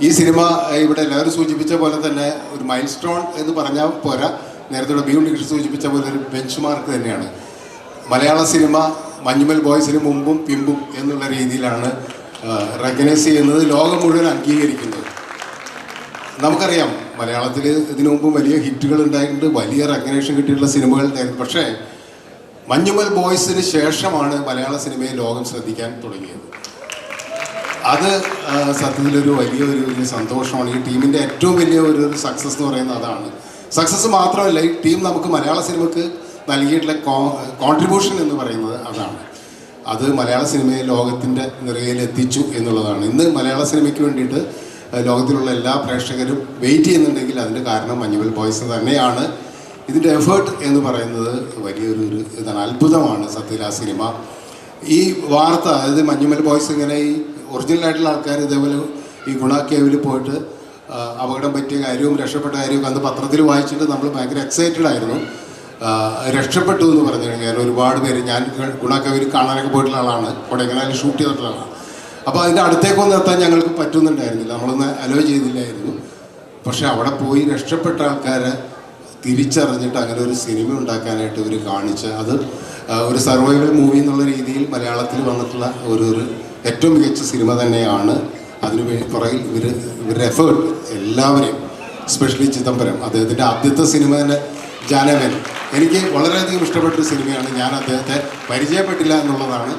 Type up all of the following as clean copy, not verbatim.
ഈ സിനിമ ഇവിടെ എല്ലാവരും സൂചിപ്പിച്ച പോലെ തന്നെ ഒരു മൈൽ സ്റ്റോൺ എന്ന് പറഞ്ഞാൽ പോരാ, നേരത്തെ ബിയുണ്ടി കൃഷി സൂചിപ്പിച്ച പോലെ ഒരു ബെഞ്ച് മാർക്ക് തന്നെയാണ്. മലയാള സിനിമ മഞ്ഞുമൽ ബോയ്സിന് മുമ്പും പിമ്പും എന്നുള്ള രീതിയിലാണ് റെക്കഗ്നൈസ് ചെയ്യുന്നത്, ലോകം മുഴുവൻ അംഗീകരിക്കുന്നത്. നമുക്കറിയാം മലയാളത്തിൽ ഇതിനു മുമ്പും വലിയ ഹിറ്റുകൾ ഉണ്ടായിട്ടുണ്ട്, വലിയ റെക്കഗ്നേഷൻ കിട്ടിയിട്ടുള്ള സിനിമകൾ ഉണ്ടായിരുന്നു. പക്ഷേ മഞ്ഞുമൽ ബോയ്സിന് ശേഷമാണ് മലയാള സിനിമയെ ലോകം ശ്രദ്ധിക്കാൻ തുടങ്ങിയത്. അത് സത്യത്തിലൊരു വലിയ സന്തോഷമാണ്. ഈ ടീമിൻ്റെ ഏറ്റവും വലിയ ഒരു സക്സസ് എന്ന് പറയുന്നത് അതാണ്. സക്സസ് മാത്രമല്ല, ഈ ടീം നമുക്ക് മലയാള സിനിമയ്ക്ക് നൽകിയിട്ടുള്ള കോൺട്രിബ്യൂഷൻ എന്ന് പറയുന്നത് അതാണ്. അത് മലയാള സിനിമയെ ലോകത്തിൻ്റെ നിറയിൽ എത്തിച്ചു എന്നുള്ളതാണ്. ഇന്ന് മലയാള സിനിമയ്ക്ക് വേണ്ടിയിട്ട് ലോകത്തിലുള്ള എല്ലാ പ്രേക്ഷകരും വെയിറ്റ് ചെയ്യുന്നുണ്ടെങ്കിൽ അതിൻ്റെ കാരണം മഞ്ഞുമൽ ബോയ്സ് തന്നെയാണ്. ഇതിൻ്റെ എഫേർട്ട് എന്ന് പറയുന്നത് വലിയൊരു ഇതാണ്, അത്ഭുതമാണ് സത്യത്തിൽ ആ സിനിമ. ഈ വാർത്ത, അതായത് മഞ്ഞുമൽ ബോയ്സ് ഇങ്ങനെ ഈ ഒറിജിനലായിട്ടുള്ള ആൾക്കാർ ഇതേപോലെ ഈ ഗുണ കേവിൽ പോയിട്ട് അപകടം പറ്റിയ കാര്യവും രക്ഷപ്പെട്ട കാര്യവും അന്ന് പത്രത്തിൽ വായിച്ചിട്ട് നമ്മൾ ഭയങ്കര എക്സൈറ്റഡ് ആയിരുന്നു. രക്ഷപ്പെട്ടു എന്ന് പറഞ്ഞു കഴിഞ്ഞാൽ ഒരുപാട് പേര്, ഞാൻ ഗുണ കേവിൽ കാണാനൊക്കെ പോയിട്ടുള്ള ആളാണ്, കൊടൈക്കനാലിൽ ഷൂട്ട് ചെയ്തിട്ടുള്ള ആളാണ്. അപ്പോൾ അതിൻ്റെ അടുത്തേക്കൊന്നും എത്താൻ ഞങ്ങൾക്ക് പറ്റുന്നുണ്ടായിരുന്നില്ല, നമ്മളൊന്ന് അലോ ചെയ്തില്ലായിരുന്നു. പക്ഷെ അവിടെ പോയി രക്ഷപ്പെട്ട ആൾക്കാരെ തിരിച്ചറിഞ്ഞിട്ട് അങ്ങനെ ഒരു സിനിമ ഉണ്ടാക്കാനായിട്ട് ഇവർ കാണിച്ച അത് ഒരു സർവൈവൽ മൂവി എന്നുള്ള രീതിയിൽ മലയാളത്തിൽ വന്നിട്ടുള്ള ഒരു ഏറ്റവും മികച്ച സിനിമ തന്നെയാണ്. അതിന് പുറകിൽ ഇവരുടെ എഫേർട്ട് എല്ലാവരെയും, എസ്പെഷ്യലി ചിദംബരം, അദ്ദേഹത്തിൻ്റെ ആദ്യത്തെ സിനിമ തന്നെ ജാനവൻ എനിക്ക് വളരെയധികം ഇഷ്ടപ്പെട്ടൊരു സിനിമയാണ്. ഞാൻ അദ്ദേഹത്തെ പരിചയപ്പെട്ടില്ല എന്നുള്ളതാണ്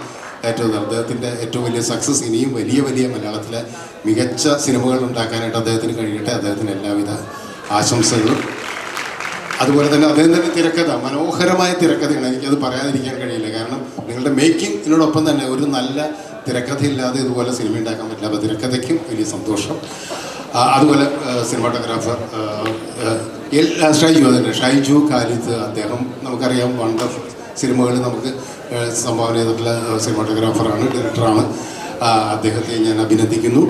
അദ്ദേഹത്തിൻ്റെ ഏറ്റവും വലിയ സക്സസ്. ഇനിയും വലിയ മലയാളത്തിലെ മികച്ച സിനിമകൾ ഉണ്ടാക്കാനായിട്ട് അദ്ദേഹത്തിന് കഴിയട്ടെ. അദ്ദേഹത്തിന് എല്ലാവിധ ആശംസകളും. അതുപോലെ തന്നെ അദ്ദേഹത്തിൻ്റെ തിരക്കഥ, മനോഹരമായ തിരക്കഥയാണ്. എനിക്കത് പറയാതിരിക്കാൻ കഴിയില്ല. കാരണം നിങ്ങളുടെ മേക്കിങ്ങിനോടൊപ്പം തന്നെ ഒരു നല്ല തിരക്കഥയില്ലാതെ ഇതുപോലെ സിനിമ ഉണ്ടാക്കാൻ പറ്റില്ല. അപ്പോൾ തിരക്കഥയ്ക്കും വലിയ സന്തോഷം. അതുപോലെ സിനിമാറ്റോഗ്രാഫർ ഷൈജു ഖാലിദ്, അദ്ദേഹം നമുക്കറിയാം വണ്ടർഫുൾ സിനിമകൾ നമുക്ക് സംഭാവന ചെയ്തിട്ടുള്ള സിനിമാറ്റോഗ്രാഫറാണ്, ഡയറക്ടറാണ്. അദ്ദേഹത്തെ ഞാൻ അഭിനന്ദിക്കുന്നു.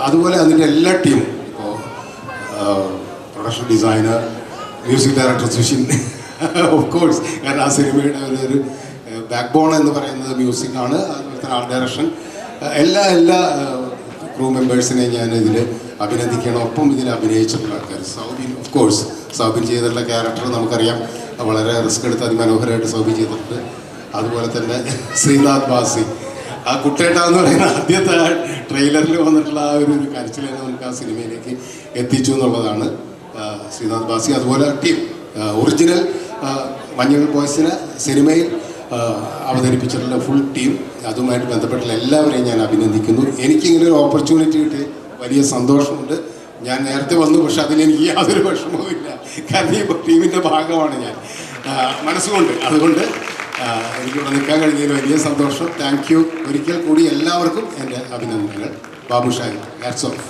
അതുപോലെ അതിൻ്റെ എല്ലാ ടീമും, ഇപ്പോൾ production designer, music director Sushin, of course, കാരണം ആ സിനിമയുടെ ഒരു ബാക്ക് ബോൺ എന്ന് പറയുന്നത് മ്യൂസിക്കാണ്. അതുപോലെ തന്നെ ആർട്ട് ഡയറക്ഷൻ, എല്ലാ ക്രൂ മെമ്പേഴ്സിനെയും ഞാൻ ഇതിൽ അഭിനന്ദിക്കണം. ഒപ്പം ഇതിൽ അഭിനയിച്ചിട്ടുള്ള ആൾക്കാർ, സൗബിൻ, ഓഫ് കോഴ്സ് സൗബിൻ ചെയ്തിട്ടുള്ള ക്യാരക്ടർ നമുക്കറിയാം, വളരെ റിസ്ക് എടുത്ത് അതിമനോഹരമായിട്ട് സൗബിൻ ചെയ്തിട്ടുണ്ട്. അതുപോലെ തന്നെ ശ്രീനാഥ് ബാസി, ആ കുട്ടേട്ട എന്ന് പറയുന്ന ആദ്യത്തെ ട്രെയിലറിൽ വന്നിട്ടുള്ള ആ ഒരു കരച്ചിൽ തന്നെ നമുക്ക് ആ സിനിമയിലേക്ക് എത്തിച്ചു എന്നുള്ളതാണ്. ശ്രീനാഥ് ബാസി, അതുപോലെ ടീം ഒറിജിനൽ മഞ്ഞുമൽ ബോയ്സിനെ സിനിമയിൽ അവതരിപ്പിച്ചിട്ടുള്ള ഫുൾ ടീം, അതുമായിട്ട് ബന്ധപ്പെട്ടുള്ള എല്ലാവരെയും ഞാൻ അഭിനന്ദിക്കുന്നു. എനിക്കിങ്ങനെ ഒരു ഓപ്പർച്യൂണിറ്റി കിട്ടി വലിയ സന്തോഷമുണ്ട്. ഞാൻ നേരത്തെ വന്നു, പക്ഷെ അതിലെനിക്ക് യാതൊരു വിഷമവുമില്ല. കാരണം ഈ ടീമിൻ്റെ ഭാഗമാണ് ഞാൻ മനസ്സുകൊണ്ട്. അതുകൊണ്ട് എനിക്കിവിടെ നിൽക്കാൻ കഴിഞ്ഞതിൽ വലിയ സന്തോഷം. Thank you. ഒരിക്കൽ കൂടി എല്ലാവർക്കും എൻ്റെ അഭിനന്ദനങ്ങൾ. Babu Shayi, hats of.